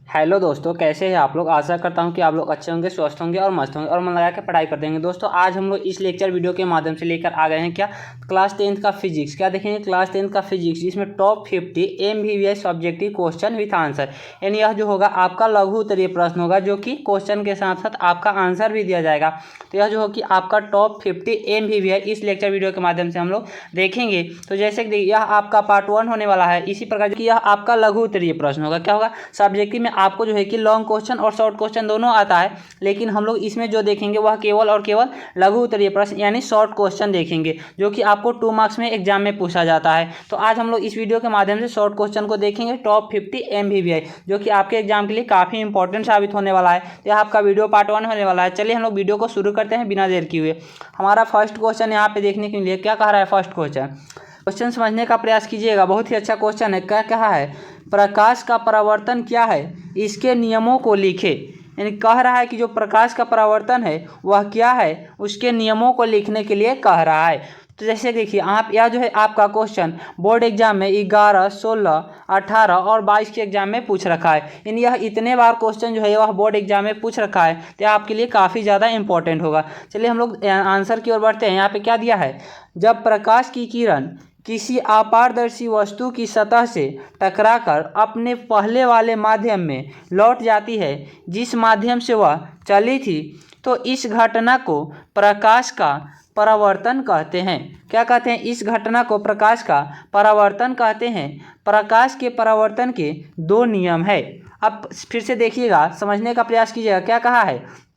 Hello दोस्तों, कैसे हैं आप लोग। आशा करता हूं कि आप लोग अच्छे होंगे, स्वस्थ होंगे और मस्त होंगे और मन लगा के पढ़ाई कर देंगे। दोस्तों आज हम लोग इस लेक्चर वीडियो के माध्यम से लेकर आ गए हैं क्या, क्लास 10th का फिजिक्स। क्या देखेंगे, क्लास 10th का फिजिक्स, जिसमें top 50 MVVS objective question with answer. यानी यह जो होगा आपका लघु उत्तरीय प्रश्न होगा, जो कि क्वेश्चन के साथ साथ आपका आंसर भी दिया जाएगा। तो यह जो होगी आपका टॉप 50 MVVS इस लेक्चर वीडियो के माध्यम से हम लोग देखेंगे। तो जैसे कि यह आपका पार्ट 1 होने वाला है। इसी प्रकार की यह आपका लघु उत्तरीय प्रश्न होगा। क्या होगा, सब्जेक्टिव में आपको जो है कि लॉन्ग क्वेश्चन और शॉर्ट क्वेश्चन दोनों आता है, लेकिन हम लोग इसमें जो देखेंगे वह केवल और केवल लघु उत्तरीय प्रश्न यानी शॉर्ट क्वेश्चन देखेंगे, जो कि आपको 2 मार्क्स में एग्जाम में पूछा जाता है। तो आज हम लोग इस वीडियो के माध्यम से शॉर्ट क्वेश्चन को देखेंगे, टॉप 50 MVVS, जो कि आपके एग्जाम के लिए काफ़ी इंपॉर्टेंट साबित होने वाला है। तो यह आपका वीडियो पार्ट 1 होने वाला है। चलिए हम लोग वीडियो को शुरू करते हैं बिना देर किए हुए। हमारा फर्स्ट क्वेश्चन यहाँ पे देखने के लिए क्या कह रहा है। फर्स्ट क्वेश्चन समझने का प्रयास कीजिएगा, बहुत ही अच्छा क्वेश्चन है। क्या कहा है, प्रकाश का परावर्तन क्या है, इसके नियमों को लिखे। यानी कह रहा है कि जो प्रकाश का परावर्तन है वह क्या है, उसके नियमों को लिखने के लिए कह रहा है। तो जैसे देखिए, आप यह जो है आपका क्वेश्चन बोर्ड एग्जाम में 11, 16, 18 और 22 के एग्जाम में पूछ रखा है। यानी यह इतने बार क्वेश्चन जो है वह बोर्ड एग्जाम में पूछ रखा है, तो आपके लिए काफ़ी ज़्यादा इंपॉर्टेंट होगा। चलिए हम लोग आंसर की ओर बढ़ते हैं। यहाँ पे क्या दिया है, जब प्रकाश की किरण किसी अपारदर्शी वस्तु की सतह से टकराकर अपने पहले वाले माध्यम में लौट जाती है, जिस माध्यम से वह चली थी, तो इस घटना को प्रकाश का परावर्तन कहते हैं। क्या कहते हैं, इस घटना को प्रकाश का परावर्तन कहते हैं। प्रकाश के परावर्तन के 2 नियम है। अब फिर से देखिएगा, समझने का प्रयास कीजिएगा। क्या कहा है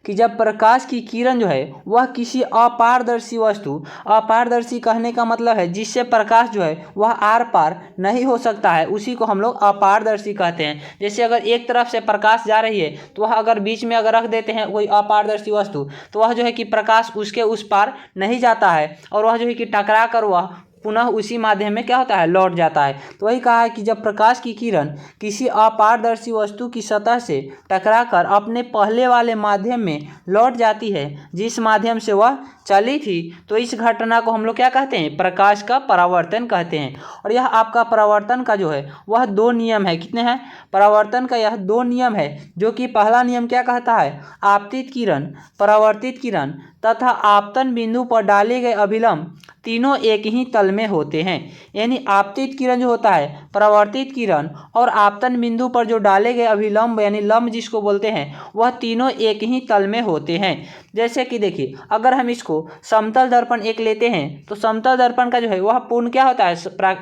कि जब प्रकाश की किरण जो है वह किसी अपारदर्शी वस्तु, अपारदर्शी कहने का मतलब है जिससे प्रकाश जो है वह आर पार नहीं हो सकता है, उसी को हम लोग अपारदर्शी कहते हैं। जैसे अगर एक तरफ से प्रकाश जा रही है तो वह अगर बीच में अगर रख देते हैं कोई अपारदर्शी वस्तु, तो वह जो है कि प्रकाश उसके उस पार नहीं जाता है और वह जो है कि टकरा कर वह पुनः उसी माध्यम में क्या होता है, लौट जाता है। तो वही कहा है कि जब प्रकाश की किरण किसी अपारदर्शी वस्तु की सतह से टकराकर अपने पहले वाले माध्यम में लौट जाती है, जिस माध्यम से वह चली थी, तो इस घटना को हम लोग क्या कहते हैं, प्रकाश का परावर्तन कहते हैं। और यह आपका परावर्तन का जो है वह 2 नियम है। कितने हैं, परावर्तन का यह 2 नियम है, जो कि पहला नियम क्या कहता है, आपतित किरण, परावर्तित किरण तथा आपतन बिंदु पर डाले गए अभिलंब तीनों एक ही तल में होते हैं। यानी आपतित किरण जो होता है, परावर्तित किरण और आपतन बिंदु पर जो डाले गए अभिलंब यानी लंब जिसको बोलते हैं, वह तीनों एक ही तल में होते हैं। जैसे कि देखिए, अगर हम इसको समतल दर्पण एक लेते हैं, तो समतल दर्पण का जो है वह पूर्ण क्या होता है,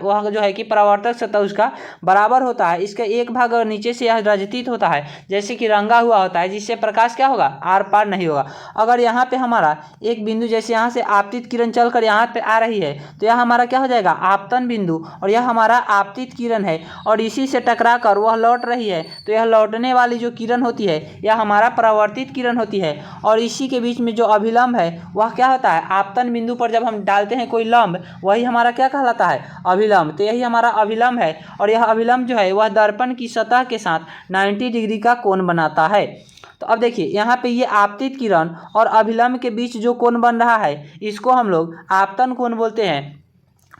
वह जो है कि परावर्तक सतह उसका बराबर होता है। इसका एक भाग अगर नीचे से यह रजतित होता है, जैसे कि रंगा हुआ होता है, जिससे प्रकाश क्या होगा, आर पार नहीं होगा। अगर यहाँ पे हमारा एक बिंदु, जैसे यहाँ से आपतित किरण चलकर यहाँ पे आ रही है, तो यह हमारा क्या हो जाएगा, आपतन बिंदु, और यह हमारा आपतित किरण है, और इसी से टकरा कर वह लौट रही है, तो यह लौटने वाली जो किरण होती है यह हमारा परावर्तित किरण होती है। और इसी के बीच में जो अभिलंब है वह क्या होता है, आपतन बिंदु पर जब हम डालते हैं कोई लंब, वही हमारा क्या कहलाता है, अभिलंब। तो यही हमारा अभिलंब है, और यह अभिलंब जो है वह दर्पण की सतह के साथ 90 डिग्री का कोण बनाता है। तो अब देखिए, यहाँ पे ये आपतित किरण और अभिलंब के बीच जो कोण बन रहा है, इसको हम लोग आपतन कोण बोलते हैं।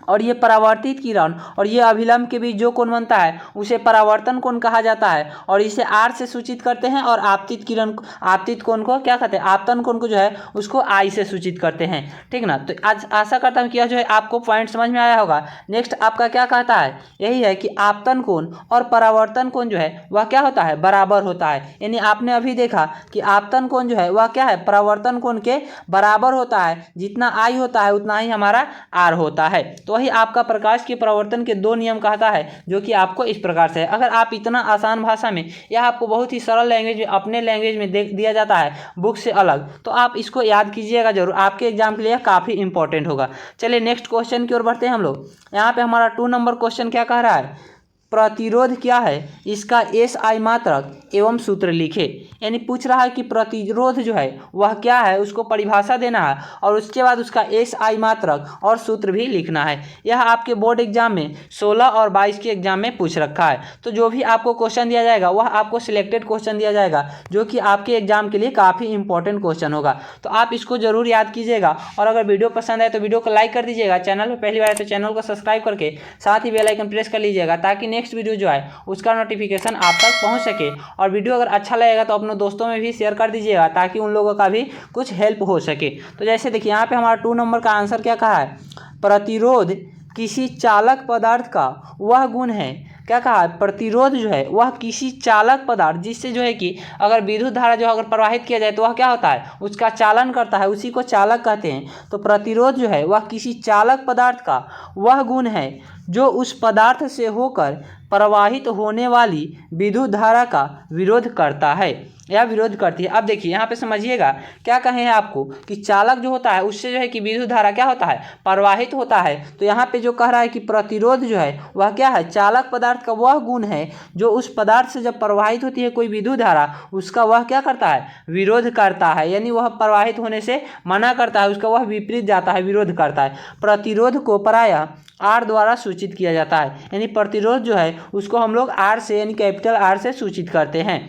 और ये परावर्तित किरण और ये अभिलंब के बीच जो कोण बनता है उसे परावर्तन कोण कहा जाता है, और इसे आर से सूचित करते हैं। और आपतित किरण, आपतित कोण को क्या कहते हैं, आपतन कोण को जो है उसको आई से सूचित करते हैं। ठीक ना। तो आज आशा करता हूँ कि यह जो है आपको पॉइंट समझ में आया होगा। नेक्स्ट आपका क्या कहता है, यही है कि आपतन कोण और परावर्तन कोण जो है वह क्या होता है, बराबर होता है। यानी आपने अभी देखा कि आपतन कोण जो है वह क्या है, परावर्तन कोण के बराबर होता है। जितना आई होता है उतना ही हमारा आर होता है। तो वही आपका प्रकाश के परावर्तन के 2 नियम कहता है, जो कि आपको इस प्रकार से है। अगर आप इतना आसान भाषा में या आपको बहुत ही सरल लैंग्वेज में, अपने लैंग्वेज में दिया जाता है बुक से अलग, तो आप इसको याद कीजिएगा जरूर, आपके एग्जाम के लिए काफ़ी इंपॉर्टेंट होगा। चलिए नेक्स्ट क्वेश्चन की ओर बढ़ते हैं हम लोग। यहाँ पे हमारा 2 नंबर क्वेश्चन क्या कह रहा है, प्रतिरोध क्या है, इसका SI मात्रक एवं सूत्र लिखे। यानी पूछ रहा है कि प्रतिरोध जो है वह क्या है, उसको परिभाषा देना है, और उसके बाद उसका SI मात्रक और सूत्र भी लिखना है। यह आपके बोर्ड एग्जाम में 16 और 22 के एग्जाम में पूछ रखा है। तो जो भी आपको क्वेश्चन दिया जाएगा वह आपको सिलेक्टेड क्वेश्चन दिया जाएगा, जो कि आपके एग्जाम के लिए काफ़ी इंपॉर्टेंट क्वेश्चन होगा। तो आप इसको जरूर याद कीजिएगा, और अगर वीडियो पसंद आए तो वीडियो को लाइक कर दीजिएगा। चैनल पर पहली बार है तो चैनल को सब्सक्राइब करके साथ ही बेल आइकन प्रेस कर लीजिएगा, ताकि नेक्स्ट वीडियो जो है उसका नोटिफिकेशन आप तक पहुँच सके। और वीडियो अगर अच्छा लगेगा तो अपने दोस्तों में भी शेयर कर दीजिएगा ताकि उन लोगों का भी कुछ हेल्प हो सके। तो जैसे देखिए यहाँ पे हमारा 2 नंबर का आंसर क्या कहा है, प्रतिरोध किसी चालक पदार्थ का वह गुण है। क्या कहा है, प्रतिरोध जो है वह किसी चालक पदार्थ जिससे जो है कि अगर विद्युत धारा जो अगर प्रवाहित किया जाए तो वह क्या होता है, उसका चालन करता है, उसी को चालक कहते हैं। तो प्रतिरोध जो है वह किसी चालक पदार्थ का वह गुण है जो उस पदार्थ से होकर प्रवाहित होने वाली विद्युत धारा का विरोध करता है या विरोध करती है। अब देखिए यहाँ पे समझिएगा क्या कहे हैं आपको कि चालक जो होता है उससे जो है कि विद्युत धारा क्या होता है, प्रवाहित होता है। तो यहाँ पे जो कह रहा है कि प्रतिरोध जो है वह क्या है, चालक पदार्थ का वह गुण है जो उस पदार्थ से जब प्रवाहित होती है कोई विद्युत धारा उसका वह क्या करता है, विरोध करता है, यानी वह प्रवाहित होने से मना करता है, उसका वह विपरीत जाता है, विरोध करता है। प्रतिरोध को प्रायः आर द्वारा सूचित किया जाता है, यानी प्रतिरोध जो है उसको हम लोग आर से यानी कैपिटल आर से सूचित करते हैं।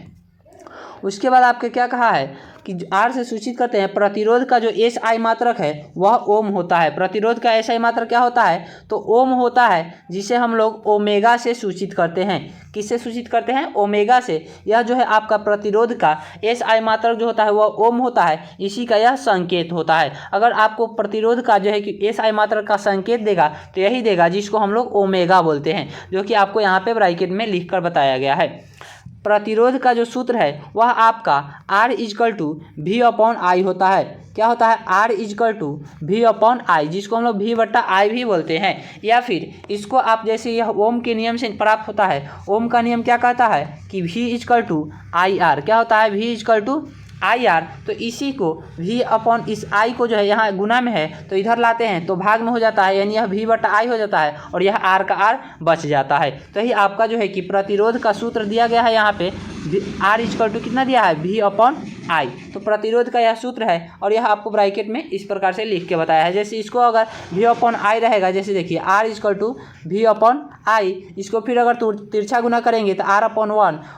उसके बाद आपके क्या कहा है कि आर से सूचित करते हैं। प्रतिरोध का जो एस आई मात्रक है वह ओम होता है। प्रतिरोध का एस आई मात्रक क्या होता है, तो ओम होता है, जिसे हम लोग ओमेगा से सूचित करते हैं। किससे सूचित करते हैं, ओमेगा से। यह जो है आपका प्रतिरोध का एस आई मात्रक जो होता है वह ओम होता है, इसी का यह संकेत होता है। अगर आपको प्रतिरोध का जो है कि एस आई मात्रक का संकेत देगा तो यही देगा जिसको हम लोग ओमेगा बोलते हैं, जो कि आपको यहाँ पे ब्रैकेट में लिख कर बताया गया है। प्रतिरोध का जो सूत्र है वह आपका R is equal to V upon I होता है। क्या होता है, R is equal to V upon I, जिसको हम लोग V बट्टा आई भी बोलते हैं। या फिर इसको आप जैसे यह ओम के नियम से प्राप्त होता है। ओम का नियम क्या कहता है कि V is equal to I R. क्या होता है, V is equal to I R. तो इसी को V अपॉन इस आई को जो है यहाँ गुना में है तो इधर लाते हैं तो भाग में हो जाता है, यानी यह V बटा आई हो जाता है और यह R का R बच जाता है। तो यही आपका जो है कि प्रतिरोध का सूत्र दिया गया है यहाँ पे, R इजकल टू कितना दिया है, V अपॉन आई। तो प्रतिरोध का यह सूत्र है और यह आपको ब्रैकेट में इस प्रकार से लिख के बताया है। जैसे इसको अगर V अपॉन आई रहेगा, जैसे देखिए R is equal to V upon I, इसको फिर अगर तिरछा गुना करेंगे तो R अपॉन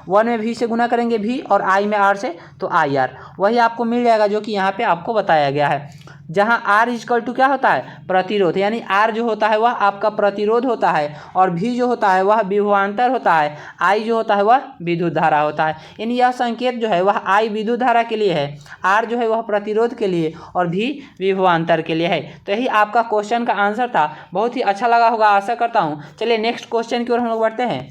1 में V से गुना करेंगे V और I में R से तो आई आर, वही आपको मिल जाएगा जो कि यहाँ पे आपको बताया गया है। जहाँ R इजकल टू क्या होता है, प्रतिरोध, यानी R जो होता है वह आपका प्रतिरोध होता है और V जो होता है वह विभवांतर होता है, I जो होता है वह विद्युत धारा होता है। यानी यह संकेत जो है वह I विद्युत धारा के लिए है, R जो है वह प्रतिरोध के लिए और V विभवांतर के लिए है। तो यही आपका क्वेश्चन का आंसर था। बहुत ही अच्छा लगा होगा, आशा करता हूँ। चलिए नेक्स्ट क्वेश्चन की ओर हम लोग बढ़ते हैं।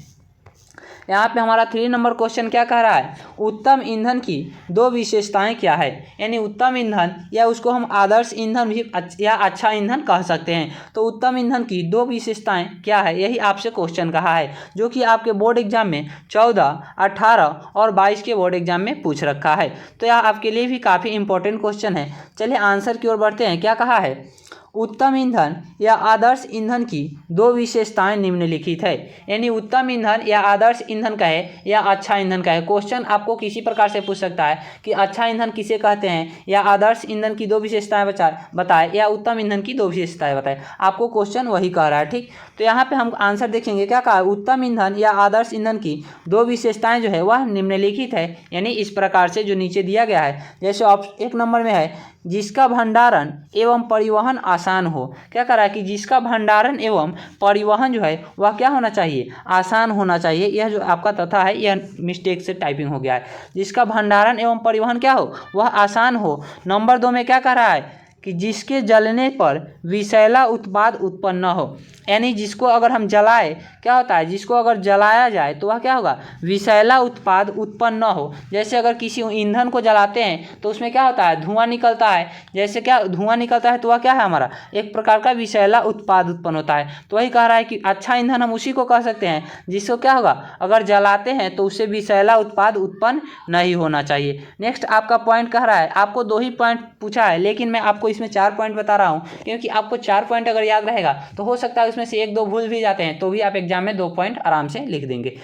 यहाँ पे हमारा 3 नंबर क्वेश्चन क्या कह रहा है, उत्तम ईंधन की 2 विशेषताएं क्या है। यानी उत्तम ईंधन या उसको हम आदर्श ईंधन भी या अच्छा ईंधन कह सकते हैं। तो उत्तम ईंधन की 2 विशेषताएं क्या है, यही आपसे क्वेश्चन कहा है, जो कि आपके बोर्ड एग्जाम में 14, 18 और 22 के बोर्ड एग्जाम में पूछ रखा है। तो यह आपके लिए भी काफ़ी इंपॉर्टेंट क्वेश्चन है। चलिए आंसर की ओर बढ़ते हैं। क्या कहा है, उत्तम ईंधन या आदर्श ईंधन की 2 विशेषताएं निम्नलिखित है। यानी उत्तम ईंधन या आदर्श ईंधन कहे या अच्छा ईंधन कहे। क्वेश्चन आपको किसी प्रकार से पूछ सकता है कि अच्छा ईंधन किसे कहते हैं या आदर्श ईंधन की 2 विशेषताएं बताए या उत्तम ईंधन की 2 विशेषताएं बताए। आपको क्वेश्चन वही कह रहा है, ठीक। तो यहाँ पे हम आंसर देखेंगे। क्या कहा, उत्तम ईंधन या आदर्श ईंधन की 2 विशेषताएं जो है वह निम्नलिखित है, यानी इस प्रकार से जो नीचे दिया गया है। जैसे 1 नंबर में है, जिसका भंडारण एवं परिवहन आसान हो। क्या कह रहा है कि जिसका भंडारण एवं परिवहन जो है वह क्या होना चाहिए, आसान होना चाहिए। यह जो आपका तथा है यह मिस्टेक से टाइपिंग हो गया है। जिसका भंडारण एवं परिवहन क्या हो, वह आसान हो। नंबर 2 में क्या कह रहा है कि जिसके जलने पर विषैला उत्पाद उत्पन्न न हो। यानी जिसको अगर हम जलाए, क्या होता है, जिसको अगर जलाया जाए तो वह क्या होगा, विषैला उत्पाद उत्पन्न न हो। जैसे अगर किसी ईंधन को जलाते हैं तो उसमें क्या होता है, धुआं निकलता है। जैसे क्या धुआं निकलता है तो वह क्या है, हमारा एक प्रकार का विषैला उत्पाद उत्पन्न होता है। तो वही कह रहा है कि अच्छा ईंधन हम उसी को कह सकते हैं जिसको क्या होगा, अगर जलाते हैं तो उससे विषैला उत्पाद उत्पन्न नहीं होना चाहिए। नेक्स्ट आपका पॉइंट कह रहा है, आपको 2 ही पॉइंट पूछा है लेकिन मैं आपको इसमें 4 पॉइंट बता रहा हूँ, क्योंकि आपको 4 पॉइंट अगर याद रहेगा तो हो सकता है उसमें से 1-2 भूल भी जाते हैं तो भी आप एग्जाम में 2 पॉइंट आराम से लिख देंगे।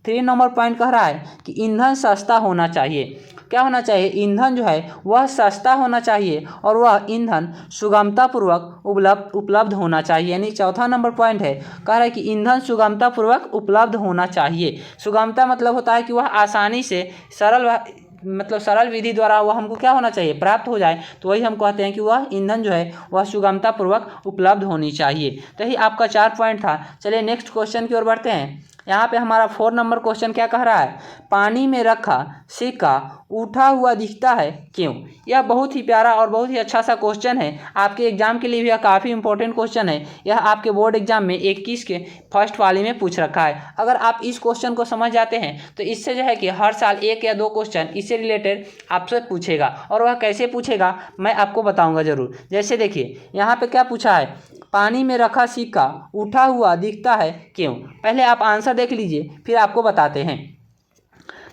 3 नंबर पॉइंट कह रहा है कि ईंधन सस्ता होना चाहिए। क्या होना चाहिए, ईंधन जो है वह सस्ता होना चाहिए और वह ईंधन सुगमतापूर्वक उपलब्ध होना चाहिए। यानी 4था नंबर पॉइंट है, कह रहा है कि ईंधन सुगमतापूर्वक उपलब्ध होना चाहिए। सुगमता मतलब होता है कि वह आसानी से सरल विधि द्वारा वह हमको क्या होना चाहिए, प्राप्त हो जाए। तो वही हम कहते हैं कि वह ईंधन जो है वह सुगमतापूर्वक उपलब्ध होनी चाहिए। तो यही आपका 4 पॉइंट था। चलिए नेक्स्ट क्वेश्चन की ओर बढ़ते हैं। यहाँ पे हमारा 4 नंबर क्वेश्चन क्या कह रहा है, पानी में रखा सिक्का उठा हुआ दिखता है क्यों। यह बहुत ही प्यारा और बहुत ही अच्छा सा क्वेश्चन है, आपके एग्जाम के लिए भी यह काफ़ी इंपॉर्टेंट क्वेश्चन है। यह आपके बोर्ड एग्जाम में 21 के फर्स्ट वाले में पूछ रखा है। अगर आप इस क्वेश्चन को समझ जाते हैं तो इससे जो है कि हर साल 1 या 2 क्वेश्चन इससे रिलेटेड आपसे पूछेगा, और वह कैसे पूछेगा मैं आपको बताऊँगा ज़रूर। जैसे देखिए यहाँ पर क्या पूछा है, पानी में रखा सिक्का उठा हुआ दिखता है क्यों। पहले आप आंसर देख लीजिए फिर आपको बताते हैं।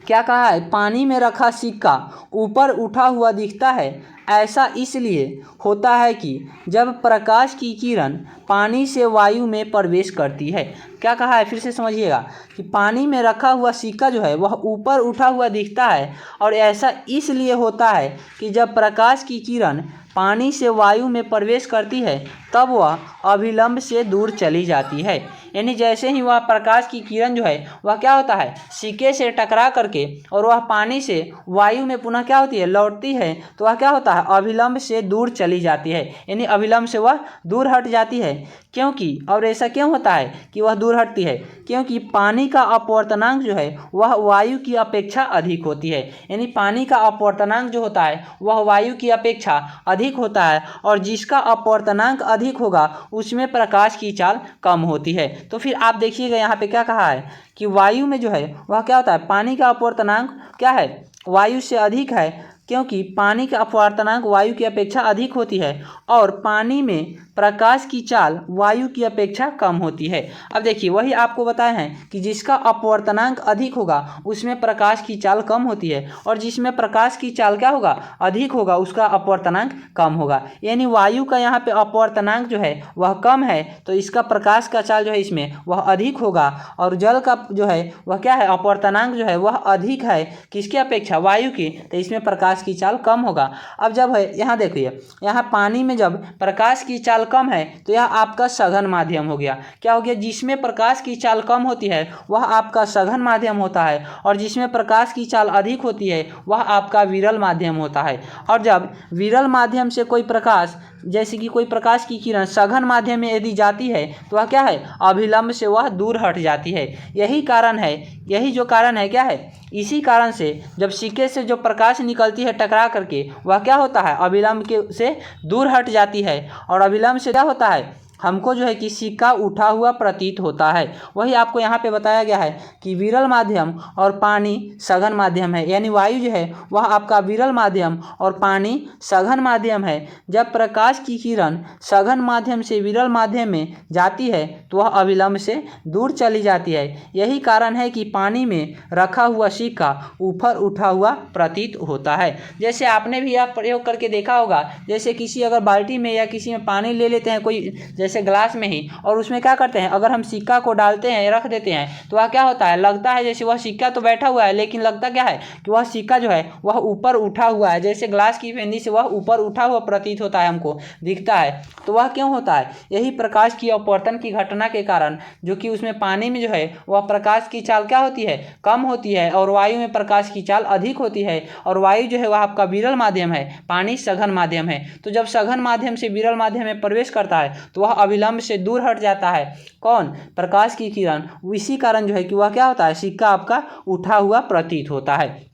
क्या कहा है, पानी में रखा सिक्का ऊपर उठा हुआ दिखता है, ऐसा इसलिए होता है कि जब प्रकाश की किरण पानी से वायु में प्रवेश करती है। क्या कहा है, फिर से समझिएगा कि पानी में रखा हुआ सिक्का जो है वह ऊपर उठा हुआ दिखता है, और ऐसा इसलिए होता है कि जब प्रकाश की किरण पानी से वायु में प्रवेश करती है तब वह अभिलंब से दूर चली जाती है। यानी जैसे ही वह प्रकाश की किरण जो है वह क्या होता है, सिक्के से टकरा करके और वह पानी से वायु में पुनः क्या होती है, लौटती है, तो वह क्या होता है, अभिलंब से दूर चली जाती है। यानी अभिलंब से वह दूर हट जाती है। क्योंकि, और ऐसा क्यों होता है कि वह दूर हटती है, क्योंकि पानी का अपवर्तनांक जो है वह वायु की अपेक्षा अधिक होती है। यानी पानी का अपवर्तनांक जो होता है वह वायु की अपेक्षा अधिक होता है, और जिसका अपवर्तनांक अधिक होगा उसमें प्रकाश की चाल कम होती है। तो फिर आप देखिएगा यहाँ पे क्या कहा है कि वायु में जो है वह क्या होता है, पानी का अपवर्तनांक क्या है, वायु से अधिक है, क्योंकि पानी का अपवर्तनांक वायु की अपेक्षा अधिक होती है, और पानी में प्रकाश की चाल वायु की अपेक्षा कम होती है। अब देखिए वही आपको बताए हैं कि जिसका अपवर्तनांक अधिक होगा उसमें प्रकाश की चाल कम होती है, और जिसमें प्रकाश की चाल क्या होगा, अधिक होगा, उसका अपवर्तनांक कम होगा। यानी वायु का यहाँ पे अपवर्तनांक जो है वह कम है, तो इसका प्रकाश का चाल जो है इसमें वह अधिक होगा, और जल का जो है वह क्या है, अपवर्तनांक जो है वह अधिक है किसकी अपेक्षा, वायु की, तो इसमें प्रकाश की चाल कम होगा। अब जब है यहाँ देखिए, यहाँ पानी में जब प्रकाश की चाल कम है तो यह आपका सघन माध्यम हो गया। क्या हो गया, जिसमें प्रकाश की चाल कम होती है वह आपका सघन माध्यम होता है, और जिसमें प्रकाश की चाल अधिक होती है वह आपका विरल माध्यम होता है। और जब विरल माध्यम से कोई प्रकाश, जैसे कि कोई प्रकाश की किरण सघन माध्यम में यदि जाती है तो वह क्या है, अभिलंब से वह दूर हट जाती है। यही कारण है, यही जो कारण है क्या है, इसी कारण से जब सिक्के से जो प्रकाश निकलती है टकरा करके वह क्या होता है, अभिलंब के से दूर हट जाती है, और अभिलंब से क्या होता है, हमको जो है कि सिक्का उठा हुआ प्रतीत होता है। वही आपको यहाँ पे बताया गया है कि विरल माध्यम और पानी सघन माध्यम है। यानी वायु जो है वह आपका विरल माध्यम और पानी सघन माध्यम है। जब प्रकाश की किरण सघन माध्यम से विरल माध्यम में जाती है तो वह अविलंब से दूर चली जाती है। यही कारण है कि पानी में रखा हुआ सिक्का ऊपर उठा हुआ प्रतीत होता है। जैसे आपने भी यह प्रयोग करके देखा होगा, जैसे किसी अगर बाल्टी में या किसी में पानी ले लेते हैं, कोई जैसे ग्लास में ही, और उसमें क्या करते हैं, अगर हम सिक्का को डालते हैं, रख देते हैं, तो वह क्या होता है, लगता है जैसे वह सिक्का तो बैठा हुआ है, लेकिन लगता क्या है कि वह सिक्का जो है वह ऊपर उठा हुआ है। जैसे ग्लास की फेंदी से वह ऊपर उठा हुआ प्रतीत होता है, हमको दिखता है। तो वह क्यों होता है, यही प्रकाश की अपवर्तन की घटना के कारण, जो कि उसमें पानी में जो है वह प्रकाश की चाल क्या होती है, कम होती है, और वायु में प्रकाश की चाल अधिक होती है। और वायु जो है वह आपका विरल माध्यम है, पानी सघन माध्यम है। तो जब सघन माध्यम से विरल माध्यम में प्रवेश करता है तो वह अविलंब से दूर हट जाता है। कौन, प्रकाश की किरण। इसी कारण जो है कि वह क्या होता है, सिक्का आपका उठा हुआ प्रतीत होता है।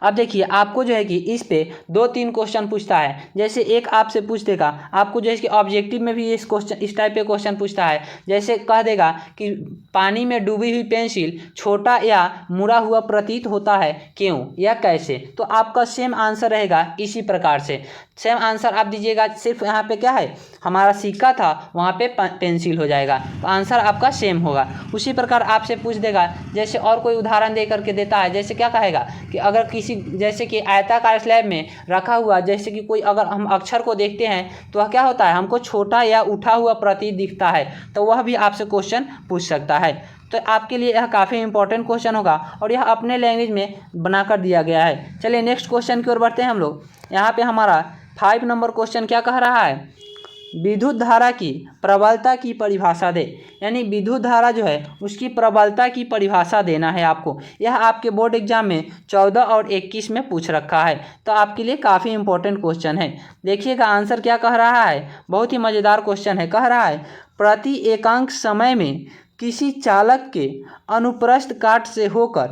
अब देखिए आपको जो है कि इस पे 2-3 क्वेश्चन पूछता है। जैसे एक आपसे पूछ देगा, आपको जो है कि ऑब्जेक्टिव में भी इस टाइप पे क्वेश्चन पूछता है। जैसे कह देगा कि पानी में डूबी हुई पेंसिल छोटा या मुड़ा हुआ प्रतीत होता है, क्यों या कैसे। तो आपका सेम आंसर रहेगा इसी प्रकार से। सेम आंसर आप दीजिएगा, सिर्फ यहाँ पे क्या है, हमारा सिक्का था, वहाँ पे पेंसिल हो जाएगा, तो आंसर आपका सेम होगा। उसी प्रकार आपसे पूछ देगा, जैसे और कोई उदाहरण दे करके देता है। जैसे क्या कहेगा कि अगर किसी, जैसे कि आयताकार स्लैब में रखा हुआ, जैसे कि कोई अगर हम अक्षर को देखते हैं तो वह क्या होता है, हमको छोटा या उठा हुआ प्रतीत दिखता है, तो वह भी आपसे क्वेश्चन पूछ सकता है। तो आपके लिए यह काफ़ी इंपॉर्टेंट क्वेश्चन होगा, और यह अपने लैंग्वेज में बनाकर दिया गया है। चलिए नेक्स्ट क्वेश्चन की ओर बढ़ते हैं हम लोग। यहाँ पे हमारा 5 नंबर क्वेश्चन क्या कह रहा है, विद्युत धारा की प्रबलता की परिभाषा दे। यानी विद्युत धारा जो है उसकी प्रबलता की परिभाषा देना है आपको। यह आपके बोर्ड एग्जाम में 14 और 21 में पूछ रखा है, तो आपके लिए काफ़ी इंपॉर्टेंट क्वेश्चन है। देखिएगा आंसर क्या कह रहा है, बहुत ही मज़ेदार क्वेश्चन है। कह रहा है प्रति एकांक समय में किसी चालक के अनुप्रस्थ काट से होकर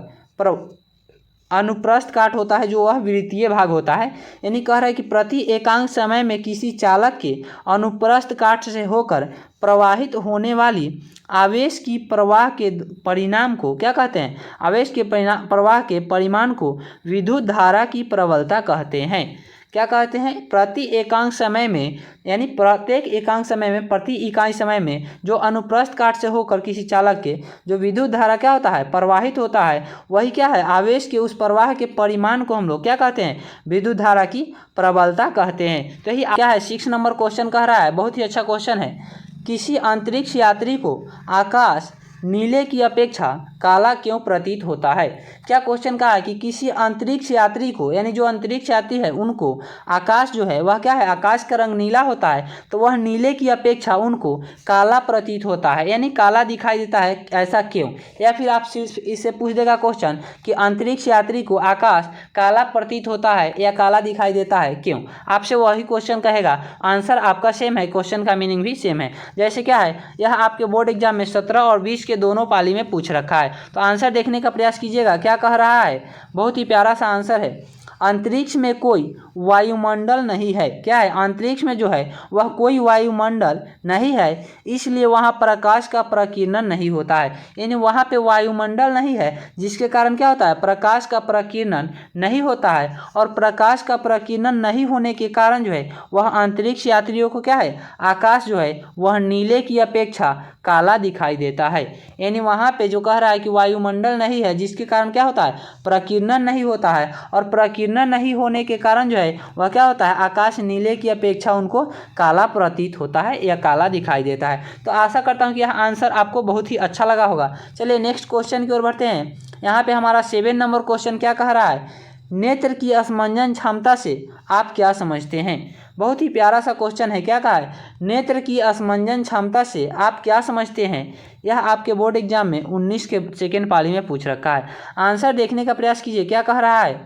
अनुप्रस्थ काट होता है जो वह वृत्तीय भाग होता है, यानी कह रहा है कि प्रति एकांक समय में किसी चालक के अनुप्रस्थ काट से होकर प्रवाहित होने वाली आवेश की प्रवाह के परिणाम को क्या कहते हैं, आवेश के प्रवाह के परिमाण को विद्युत धारा की प्रबलता कहते हैं। क्या कहते हैं, प्रति एकांक समय में, यानी प्रत्येक एकांक समय में, प्रति इकाई समय में जो अनुप्रस्थ काट से होकर किसी चालक के जो विद्युत धारा क्या होता है, प्रवाहित होता है, वही क्या है, आवेश के उस प्रवाह के परिमाण को हम लोग क्या कहते हैं, विद्युत धारा की प्रबलता कहते हैं। तो यही क्या है, 6 नंबर क्वेश्चन कह रहा है, बहुत ही अच्छा क्वेश्चन है। किसी अंतरिक्ष यात्री को आकाश नीले की अपेक्षा काला क्यों प्रतीत होता है। क्या क्वेश्चन कहा है कि किसी अंतरिक्ष यात्री को, यानी जो अंतरिक्ष यात्री है उनको आकाश जो है वह क्या है, आकाश का रंग नीला होता है, तो वह नीले की अपेक्षा उनको काला प्रतीत होता है, यानी काला दिखाई देता है, ऐसा क्यों। या फिर आप इससे पूछ देगा क्वेश्चन कि अंतरिक्ष यात्री को आकाश काला प्रतीत होता है या काला दिखाई देता है, क्यों। आपसे वही क्वेश्चन कहेगा, आंसर आपका सेम है, क्वेश्चन का मीनिंग भी सेम है। जैसे क्या है, यह आपके बोर्ड एग्जाम में 17 और 20 के दोनों पाली में पूछ रखा है, तो आंसर देखने का प्रयास कीजिएगा। क्या कह रहा है, बहुत ही प्यारा सा आंसर है, अंतरिक्ष में कोई वायुमंडल नहीं है। क्या है, अंतरिक्ष में जो है वह कोई वायुमंडल नहीं है, इसलिए वहाँ प्रकाश का प्रकीर्णन नहीं होता है, यानी वहाँ पे वायुमंडल नहीं है, जिसके कारण क्या होता है, प्रकाश का प्रकीर्णन नहीं होता है। और प्रकाश का प्रकीर्णन नहीं होने के कारण जो है वह अंतरिक्ष यात्रियों को क्या है, आकाश जो है वह नीले की अपेक्षा काला दिखाई देता है। यानी वहाँ पे जो कह रहा है कि वायुमंडल नहीं है, जिसके कारण क्या होता है, प्रकीर्णन नहीं होता है, और प्रकीर्णन नहीं होने के कारण जो है वह क्या होता है, आकाश नीले की अपेक्षा उनको काला प्रतीत होता है या काला दिखाई देता है। तो आशा करता हूँ कि यह आंसर आपको बहुत ही अच्छा लगा होगा। चलिए नेक्स्ट क्वेश्चन की ओर बढ़ते हैं। यहाँ पे हमारा 7 नंबर क्वेश्चन क्या कह रहा है, नेत्र की असमंजन क्षमता से आप क्या समझते हैं। बहुत ही प्यारा सा क्वेश्चन है। क्या कहा है, नेत्र की असमंजन क्षमता से आप क्या समझते हैं। यह आपके बोर्ड एग्जाम में 19 के सेकेंड पाली में पूछ रखा है। आंसर देखने का प्रयास कीजिए। क्या कह रहा है,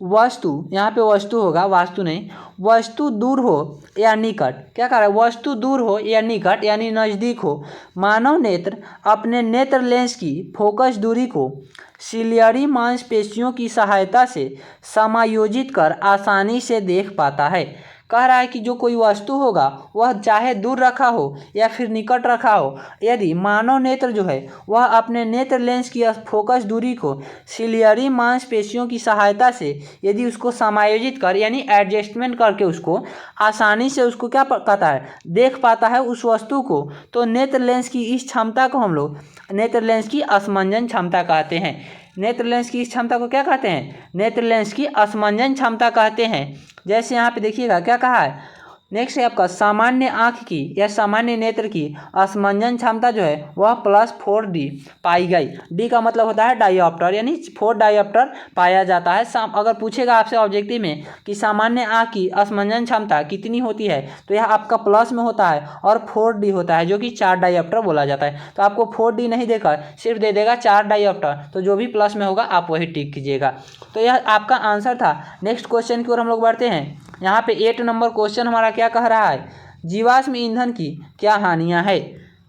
वस्तु, यहाँ पे वस्तु होगा, वास्तु नहीं, वस्तु दूर हो या निकट। क्या कह रहा है, वस्तु दूर हो या निकट यानी नज़दीक हो, मानव नेत्र अपने नेत्र लेंस की फोकस दूरी को सिलियरी मांसपेशियों की सहायता से समायोजित कर आसानी से देख पाता है। कह रहा है कि जो कोई वस्तु होगा वह चाहे दूर रखा हो या फिर निकट रखा हो, यदि मानव नेत्र जो है वह अपने नेत्र लेंस की फोकस दूरी को सिलियरी मांसपेशियों की सहायता से यदि उसको समायोजित कर यानी एडजस्टमेंट करके उसको आसानी से उसको क्या कहता है, देख पाता है उस वस्तु को, तो नेत्र लेंस की इस क्षमता को हम लोग नेत्र लेंस की असमंजन क्षमता कहते हैं। नेत्र लेंस की इस क्षमता को क्या कहते हैं, नेत्र लेंस की असमंजन क्षमता कहते हैं। जैसे यहाँ पे देखिएगा क्या कहा है, नेक्स्ट है आपका सामान्य आँख की या सामान्य नेत्र की असमंजन क्षमता जो है वह +4D पाई गई। डी का मतलब होता है डायोप्टर, यानी 4 डायोप्टर पाया जाता है। अगर पूछेगा आपसे ऑब्जेक्टिव में कि सामान्य आँख की असमंजन क्षमता कितनी होती है, तो यह आपका प्लस में होता है और 4D होता है, जो कि 4 डायोप्टर बोला जाता है। तो आपको 4D नहीं देकर सिर्फ दे देगा 4 डायोप्टर, तो जो भी प्लस में होगा आप वही टिक कीजिएगा। तो यह आपका आंसर था। नेक्स्ट क्वेश्चन की ओर हम लोग बढ़ते हैं। यहाँ पे 8 नंबर क्वेश्चन हमारा क्या कह रहा है, जीवाश्म ईंधन की क्या हानियाँ है।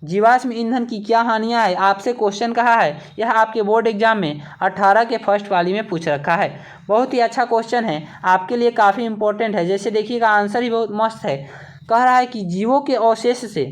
जीवाश्म ईंधन की क्या हानियाँ है, आपसे क्वेश्चन कहा है। यह आपके बोर्ड एग्जाम में 18 के फर्स्ट वाली में पूछ रखा है। बहुत ही अच्छा क्वेश्चन है, आपके लिए काफ़ी इंपॉर्टेंट है। जैसे देखिएगा आंसर ही बहुत मस्त है। कह रहा है कि जीवों के अवशेष से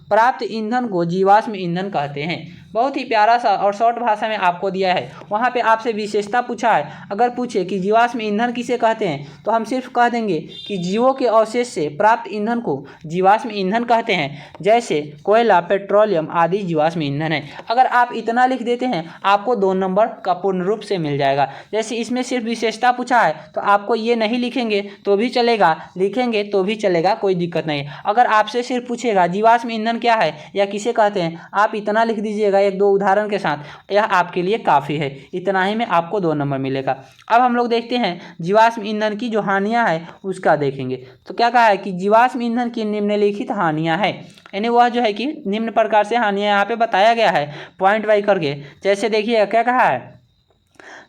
प्राप्त ईंधन को जीवाश्म ईंधन कहते हैं। बहुत ही प्यारा सा और शॉर्ट भाषा में आपको दिया है। वहाँ पे आपसे विशेषता पूछा है। अगर पूछे कि जीवाश्म ईंधन किसे कहते हैं, तो हम सिर्फ कह देंगे कि जीवों के अवशेष से प्राप्त ईंधन को जीवाश्म ईंधन कहते हैं। जैसे कोयला, पेट्रोलियम आदि जीवाश्म ईंधन है। अगर आप इतना लिख देते हैं आपको 2 नंबर का पूर्ण रूप से मिल जाएगा। जैसे इसमें सिर्फ विशेषता पूछा है, तो आपको ये नहीं लिखेंगे तो भी चलेगा, लिखेंगे तो भी चलेगा, कोई दिक्कत नहीं है। अगर आपसे सिर्फ पूछेगा जीवाश्म ईंधन क्या है या किसे कहते हैं, आप इतना लिख दीजिएगा 1-2 उदाहरण के साथ, यह आपके लिए काफ़ी है। इतना ही में आपको 2 नंबर मिलेगा। अब हम लोग देखते हैं जीवाश्म ईंधन की जो हानियां हैं उसका देखेंगे। तो क्या कहा है कि जीवाश्म ईंधन की निम्नलिखित हानियां हैं, यानी वह जो है कि निम्न प्रकार से हानियां यहाँ पे बताया गया है पॉइंट वाइज करके। जैसे देखिए क्या कहा है,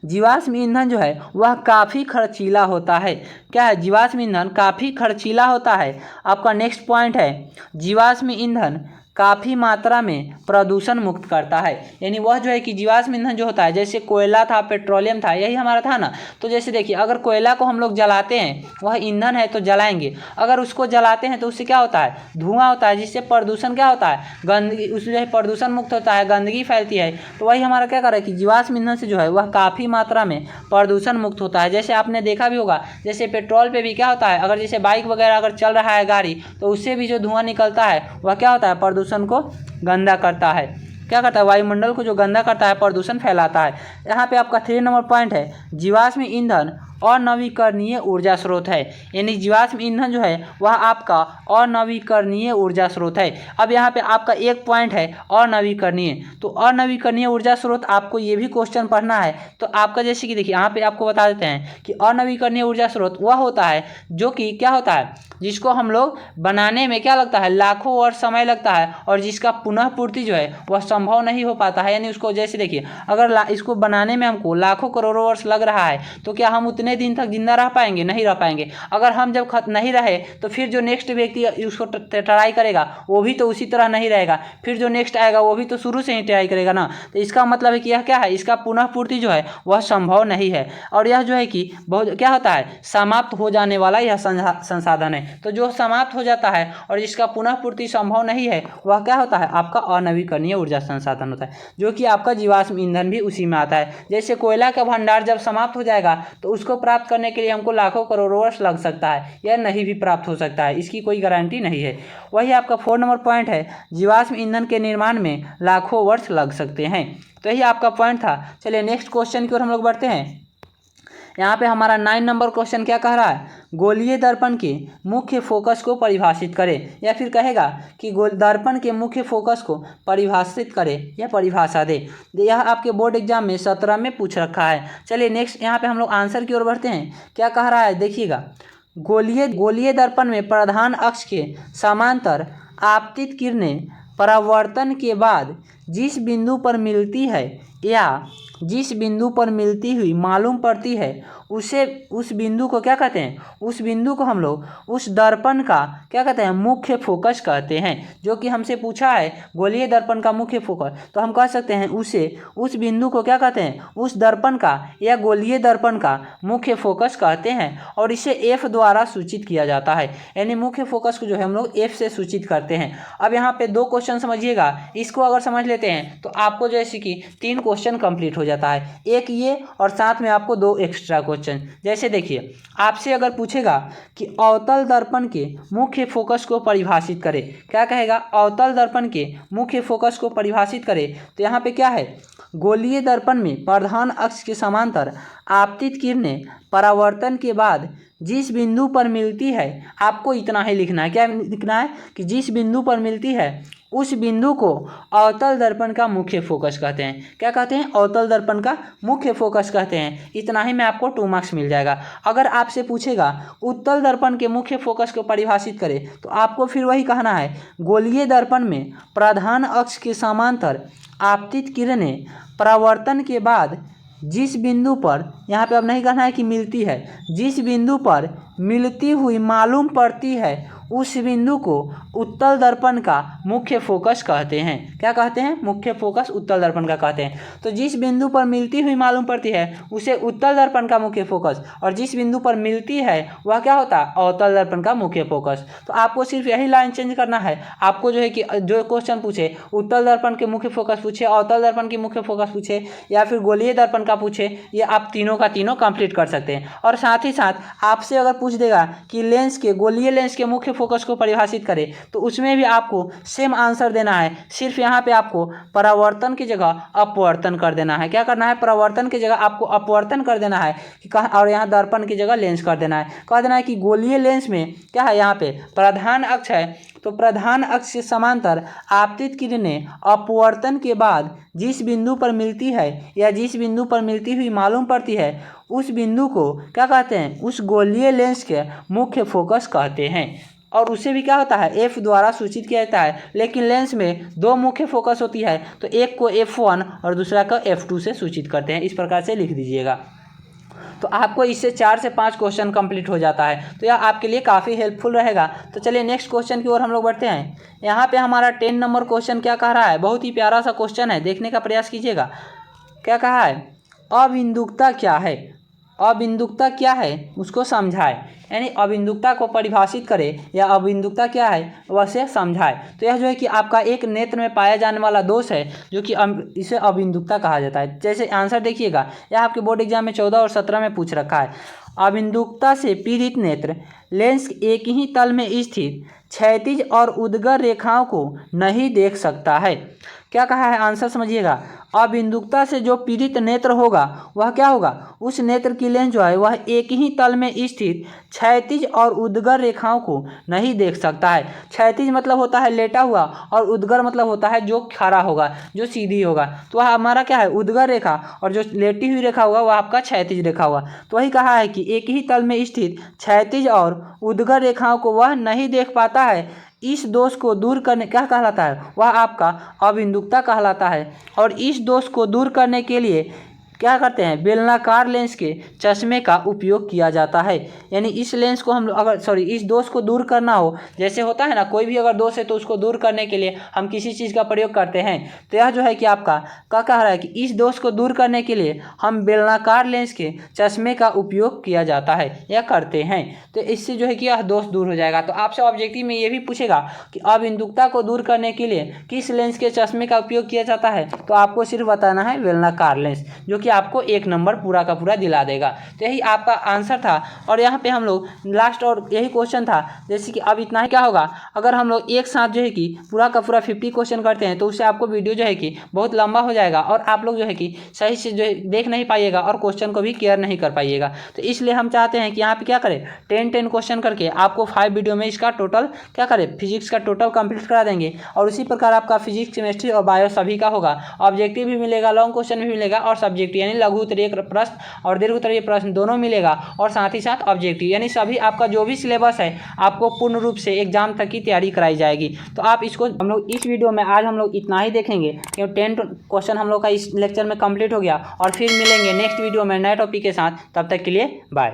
जीवाश्म ईंधन जो है वह काफ़ी खर्चीला होता है। क्या है, जीवाश्म ईंधन काफ़ी खर्चीला होता है। आपका नेक्स्ट पॉइंट है जीवाश्म ईंधन काफ़ी मात्रा में प्रदूषण मुक्त करता है। यानी वह जो है कि जीवाश्म ईंधन जो होता है, जैसे कोयला था, पेट्रोलियम था, यही हमारा था ना। तो जैसे देखिए, अगर कोयला को हम लोग जलाते हैं, वह ईंधन है तो जलाएंगे, अगर उसको जलाते हैं तो उससे क्या होता है, धुआं होता है, जिससे प्रदूषण क्या होता है, गंदगी, उससे प्रदूषण मुक्त होता है, गंदगी फैलती है। तो वही हमारा क्या कर रहा है कि जीवाश्म ईंधन से जो है वह काफ़ी मात्रा में प्रदूषण मुक्त होता है। जैसे आपने देखा भी होगा, जैसे पेट्रोल पे भी क्या होता है, अगर जैसे बाइक वगैरह अगर चल रहा है गाड़ी, तो उससे भी जो धुआं निकलता है वह क्या होता है, प्रदूषण को गंदा करता है। क्या करता है, वायुमंडल को जो गंदा करता है, प्रदूषण फैलाता है। यहाँ पे आपका 3 नंबर पॉइंट है, जीवाश्म ईंधन और नवीकरणीय ऊर्जा स्रोत है। यानी जीवाश्म ईंधन जो है वह आपका अनवीकरणीय ऊर्जा स्रोत है। अब यहाँ पे आपका एक पॉइंट है अनवीकरणीय, तो अनवीकरणीय ऊर्जा स्रोत आपको ये भी क्वेश्चन पढ़ना है। तो आपका जैसे कि देखिए, यहाँ पे आपको बता देते हैं कि अनवीकरणीय ऊर्जा स्रोत वह होता है जो कि क्या होता है, जिसको हम लोग बनाने में क्या लगता है, लाखों वर्ष समय लगता है, और जिसका पुनः पूर्ति जो है वह संभव नहीं हो पाता है। यानी उसको जैसे देखिए, अगर इसको बनाने में हमको लाखों करोड़ों वर्ष लग रहा है, तो क्या हम उतने दिन तक जिंदा रह पाएंगे, नहीं रह पाएंगे। अगर हम जब नहीं रहे तो फिर जो नेक्स्ट व्यक्ति उसको ट्राई करेगा वो भी तो उसी तरह नहीं रहेगा, फिर जो नेक्स्ट आएगा वो भी तो शुरू से ही ट्राई करेगा ना। तो इसका मतलब है कि यह क्या है, इसका पुनः पूर्ति जो है वह संभव नहीं है, और यह जो है कि बहुत क्या होता है, समाप्त हो जाने वाला यह संसाधन है। तो जो समाप्त हो जाता है और जिसका पुनः पूर्ति संभव नहीं है, वह क्या होता है, आपका अनवीकरणीय ऊर्जा संसाधन होता है, जो कि आपका जीवाश्म ईंधन भी उसी में आता है। जैसे कोयला का भंडार जब समाप्त हो जाएगा तो उसको प्राप्त करने के लिए हमको लाखों करोड़ों वर्ष लग सकता है, या नहीं भी प्राप्त हो सकता है, इसकी कोई गारंटी नहीं है। वही आपका 4 नंबर पॉइंट है, जीवाश्म ईंधन के निर्माण में लाखों वर्ष लग सकते हैं। तो यही आपका पॉइंट था। चलिए नेक्स्ट क्वेश्चन की ओर हम लोग बढ़ते हैं। यहाँ पे हमारा 9 नंबर क्वेश्चन क्या कह रहा है, गोलीय दर्पण के मुख्य फोकस को परिभाषित करें, या फिर कहेगा कि दर्पण के मुख्य फोकस को परिभाषित करें या परिभाषा दे। यह आपके बोर्ड एग्जाम में 17 में पूछ रखा है। चलिए नेक्स्ट यहाँ पे हम लोग आंसर की ओर बढ़ते हैं। क्या कह रहा है, देखिएगा, गोलीय दर्पण में प्रधान अक्ष के समांतर आपतित किरणें परावर्तन के बाद जिस बिंदु पर मिलती है या जिस बिंदु पर मिलती हुई मालूम पड़ती है, उस बिंदु को क्या कहते हैं, उस बिंदु को हम लोग उस दर्पण का क्या कहते हैं, मुख्य फोकस कहते हैं। जो कि हमसे पूछा है गोलीय दर्पण का मुख्य फोकस, तो हम कह सकते हैं उस बिंदु को क्या कहते हैं, उस दर्पण का या गोलीय दर्पण का मुख्य फोकस कहते हैं, और इसे एफ द्वारा सूचित किया जाता है। यानी मुख्य फोकस को जो है हम लोग एफ से सूचित करते हैं। अब यहाँ पे 2 क्वेश्चन समझिएगा, इसको अगर समझ लेते हैं तो आपको जैसे कि 3 क्वेश्चन कंप्लीट हो जाता है, एक ये और साथ में आपको 2 एक्स्ट्रा क्वेश्चन। जैसे देखिए, आपसे अगर पूछेगा कि अवतल दर्पण के मुख्य फोकस को परिभाषित करें, क्या कहेगा, अवतल दर्पण के मुख्य फोकस को परिभाषित करें, तो यहाँ पे क्या है, गोलीय दर्पण में प्रधान अक्ष के समांतर आपतित किरणें परावर्तन के बाद जिस बिंदु पर मिलती है, आपको इतना ही लिखना है। क्या लिखना है कि जिस बिंदु पर मिलती है उस बिंदु को अवतल दर्पण का मुख्य फोकस कहते हैं। क्या कहते हैं, अवतल दर्पण का मुख्य फोकस कहते हैं। इतना ही में आपको 2 मार्क्स मिल जाएगा। अगर आपसे पूछेगा उत्तल दर्पण के मुख्य फोकस को परिभाषित करें, तो आपको फिर वही कहना है, गोलीय दर्पण में प्रधान अक्ष के समांतर आपतित किरणें परावर्तन के बाद जिस बिंदु पर, यहाँ पे अब नहीं कहना है कि मिलती है, जिस बिंदु पर मिलती हुई मालूम पड़ती है, उस बिंदु को उत्तल दर्पण का मुख्य फोकस कहते हैं। क्या कहते हैं, मुख्य फोकस उत्तल दर्पण का कहते हैं। तो जिस बिंदु पर मिलती हुई मालूम पड़ती है उसे उत्तल दर्पण का मुख्य फोकस, और जिस बिंदु पर मिलती है वह क्या होता है, अवतल दर्पण का मुख्य फोकस। तो आपको सिर्फ यही लाइन चेंज करना है। आपको जो है कि जो क्वेश्चन पूछे, उत्तल दर्पण के मुख्य फोकस पूछे, अवतल दर्पण की मुख्य फोकस पूछे, या फिर गोलीय दर्पण का पूछे, ये आप तीनों का तीनों कंप्लीट कर सकते हैं। और साथ ही साथ आपसे अगर पूछ देगा कि लेंस के, गोलीय लेंस के मुख्य फोकस को परिभाषित करें, तो उसमें भी आपको सेम आंसर देना है। सिर्फ यहाँ पे आपको परावर्तन की जगह अपवर्तन कर देना है। क्या करना है, परावर्तन की जगह आपको अपवर्तन कर देना है कि और यहाँ दर्पण की जगह लेंस कर देना है। कह देना है कि गोलीय लेंस में क्या है, यहाँ पे प्रधान अक्ष है, तो प्रधान अक्ष से समांतर आपतित किरणें अपवर्तन के बाद जिस बिंदु पर मिलती है या जिस बिंदु पर मिलती हुई मालूम पड़ती है, उस बिंदु को क्या कहते हैं, उस गोलीय लेंस के मुख्य फोकस कहते हैं। और उसे भी क्या होता है, एफ द्वारा सूचित किया जाता है। लेकिन लेंस में 2 मुख्य फोकस होती है, तो एक को F1 और दूसरा को F2 से सूचित करते हैं। इस प्रकार से लिख दीजिएगा। तो आपको इससे 4 से 5 क्वेश्चन कंप्लीट हो जाता है। तो यह आपके लिए काफ़ी हेल्पफुल रहेगा। तो चलिए नेक्स्ट क्वेश्चन की ओर हम लोग बढ़ते हैं। यहाँ पे हमारा 10 नंबर क्वेश्चन क्या कह रहा है, बहुत ही प्यारा सा क्वेश्चन है, देखने का प्रयास कीजिएगा। क्या कहा है, अबिंदुकता क्या है, अबिंदुकता क्या है उसको समझाए, यानी अबिंदुकता को परिभाषित करे या अबिंदुकता क्या है वैसे समझाए। तो यह जो है कि आपका एक नेत्र में पाया जाने वाला दोष है जो कि इसे अबिंदुकता कहा जाता है। जैसे आंसर देखिएगा, यह आपके बोर्ड एग्जाम में 14 और 17 में पूछ रखा है। अबिंदुकता से पीड़ित नेत्र लेंस एक ही तल में स्थित क्षैतिज और उद्गर रेखाओं को नहीं देख सकता है। क्या कहा है, आंसर समझिएगा। अबिंदुकता से जो पीड़ित नेत्र होगा वह क्या होगा, उस नेत्र की लेंस जो है वह एक ही तल में स्थित क्षैतिज और उद्गर रेखाओं को नहीं देख सकता है। क्षैतिज मतलब होता है लेटा हुआ और उद्गर मतलब होता है जो खड़ा होगा, जो सीधी होगा। तो वह हमारा क्या है, उद्गर रेखा, और जो लेटी हुई रेखा होगा वह आपका क्षैतिज रेखा होगा। तो वही कहा है कि एक ही तल में स्थित क्षैतिज और उद्गर रेखाओं को वह नहीं देख पाता है। इस दोष को दूर करने क्या कहलाता है, वह आपका अबिंदुकता कहलाता है। और इस दोष को दूर करने के लिए क्या करते हैं, बेलनाकार लेंस के चश्मे का उपयोग किया जाता है। यानी इस लेंस को हम अगर इस दोष को दूर करना हो, जैसे होता है ना कोई भी अगर दोष है तो उसको दूर करने के लिए हम किसी चीज़ का प्रयोग करते हैं। तो यह जो है कि आपका क्या कह रहा है कि इस दोष को दूर करने के लिए हम बेलनाकार लेंस के चश्मे का उपयोग किया जाता है या करते हैं। तो इससे जो है कि यह दोष दूर हो जाएगा। तो आपसे ऑब्जेक्टिव में ये भी पूछेगा कि अबिंदुकता को दूर करने के लिए किस लेंस के चश्मे का उपयोग किया जाता है, तो आपको सिर्फ बताना है बेलनाकार लेंस, जो कि आपको 1 नंबर पूरा का पूरा दिला देगा। तो यही आपका आंसर था। और यहाँ पे हम लोग लास्ट और यही क्वेश्चन था, जैसे कि अब इतना ही क्या होगा, अगर हम लोग एक साथ जो है कि पूरा का पूरा 50 क्वेश्चन करते हैं तो उससे आपको वीडियो जो है कि बहुत लंबा हो जाएगा और आप लोग जो है कि सही से जो है देख नहीं पाइएगा और क्वेश्चन को भी क्लियर नहीं कर पाइएगा। तो इसलिए हम चाहते हैं कि यहाँ पे क्या करें, 10 क्वेश्चन करके आपको 5 वीडियो में इसका टोटल क्या करें, फिजिक्स का टोटल कंप्लीट करा देंगे। और उसी प्रकार आपका फिजिक्स, केमिस्ट्री और बायो सभी का होगा। ऑब्जेक्टिव भी मिलेगा, लॉन्ग क्वेश्चन भी मिलेगा और सब्जेक्टिव यानी लघु उत्तरीय प्रश्न और दीर्घ उत्तरीय प्रश्न दोनों मिलेगा। और साथ ही साथ ऑब्जेक्टिव यानी सभी आपका जो भी सिलेबस है आपको पूर्ण रूप से एग्जाम तक की तैयारी कराई जाएगी। तो आप इसको हम लोग इस वीडियो में आज हम लोग इतना ही देखेंगे क्योंकि 10 क्वेश्चन हम लोग का इस लेक्चर में कंप्लीट हो गया। और फिर मिलेंगे नेक्स्ट वीडियो में नए टॉपिक के साथ। तब तक के लिए बाय।